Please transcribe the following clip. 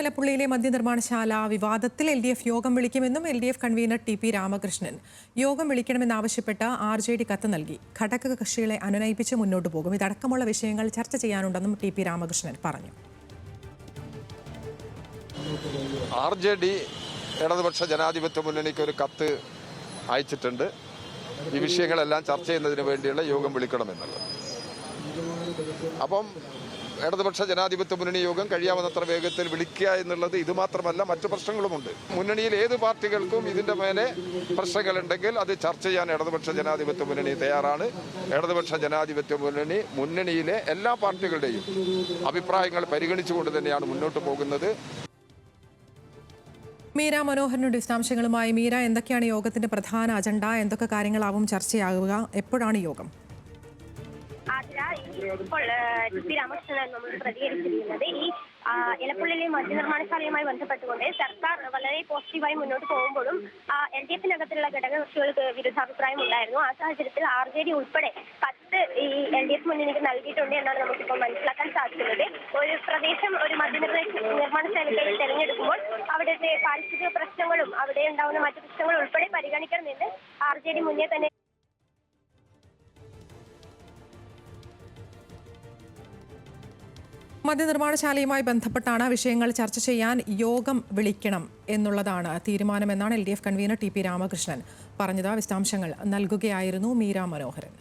എലപ്പുള്ളിയിലെ മദ്യനിർമ്മാണശാല വിവാദത്തിൽ LDF യോഗം വിളിക്കുമെന്നും LDF convener TP Ramakrishnan യോഗം വിളിക്കണമെന്നാവശ്യപ്പെട്ട് RJD കത്ത് നൽകി. ഘടകകക്ഷികളെ അനുനയിപ്പിച്ച് മുന്നോട്ട് പോകും. ഇതടക്കമുള്ള വിഷയങ്ങൾ ചർച്ച ചെയ്യാനുണ്ടെന്നും TP രാമകൃഷ്ണൻ പറഞ്ഞു. RJD ഇടതുപക്ഷ ജനാധിപത്യ മുന്നണിക്ക് ഒരു കത്ത് അയച്ചിട്ടുണ്ട്. ഈ വിഷയങ്ങളെല്ലാം ചർച്ച ചെയ്യുന്നതിന് വേണ്ടിയുള്ള യോഗം വിളിക്കണമെന്നുള്ളത്. അപ്പം ഇടതുപക്ഷ ജനാധിപത്യ മുന്നണി യോഗം കഴിയാവുന്നത്ര വേഗത്തിൽ വിളിക്കുക എന്നുള്ളത് ഇത് മാത്രമല്ല, മറ്റു പ്രശ്നങ്ങളുമുണ്ട്. മുന്നണിയിൽ ഏത് പാർട്ടികൾക്കും ഇതിന്റെ മേലെ പ്രശ്നങ്ങളുണ്ടെങ്കിൽ അത് ചർച്ച ചെയ്യാൻ ഇടതുപക്ഷ ജനാധിപത്യ മുന്നണി തയ്യാറാണ്. ഇടതുപക്ഷ ജനാധിപത്യ മുന്നണിയിലെ എല്ലാ പാർട്ടികളുടെയും അഭിപ്രായങ്ങൾ പരിഗണിച്ചുകൊണ്ട് തന്നെയാണ് മുന്നോട്ട് പോകുന്നത്. മീര മനോഹരനുടെ വിശദാംശങ്ങളുമായി. മീര, എന്തൊക്കെയാണ് യോഗത്തിന്റെ പ്രധാന അജണ്ട? എന്തൊക്കെ കാര്യങ്ങളാവും ചർച്ചയാകുക? എപ്പോഴാണ് യോഗം? ഇപ്പോൾ TP രാമകൃഷ്ണൻ നമ്മൾ പ്രതികരിച്ചിരിക്കുന്നത് ഈ എലപ്പുള്ളിയിലെ മദ്യനിർമ്മാണശാലയുമായി ബന്ധപ്പെട്ടുകൊണ്ട് സർക്കാർ വളരെ പോസിറ്റീവായി മുന്നോട്ട് പോകുമ്പോഴും LDF-നകത്തുള്ള ഘടകകക്ഷികൾക്ക് വിരുദ്ധാഭിപ്രായം ഉണ്ടായിരുന്നു. ആ സാഹചര്യത്തിൽ RJD ഉൾപ്പെടെ കത്ത് ഈ LDF മുന്നണിക്ക് നൽകിയിട്ടുണ്ട് എന്നാണ് നമുക്കിപ്പോൾ മനസ്സിലാക്കാൻ സാധിക്കുന്നത്. ഒരു പ്രദേശം ഒരു മദ്യനിർമ്മാണശാലയ്ക്കായി തെരഞ്ഞെടുക്കുമ്പോൾ അവിടുത്തെ പാരിസ്ഥിതിക പ്രശ്നങ്ങളും അവിടെ ഉണ്ടാവുന്ന മറ്റു പ്രശ്നങ്ങളും ഉൾപ്പെടെ പരിഗണിക്കണമെന്ന് RJD മുന്നേ തന്നെ മദ്യനിർമ്മാണശാലയുമായി ബന്ധപ്പെട്ടാണ് വിഷയങ്ങൾ ചർച്ച ചെയ്യാൻ യോഗം വിളിക്കണം എന്നുള്ളതാണ് തീരുമാനമെന്നാണ് LDF കൺവീനർ TP രാമകൃഷ്ണൻ പറഞ്ഞത്. വിശദാംശങ്ങൾ നൽകുകയായിരുന്നു മീര മനോഹരൻ.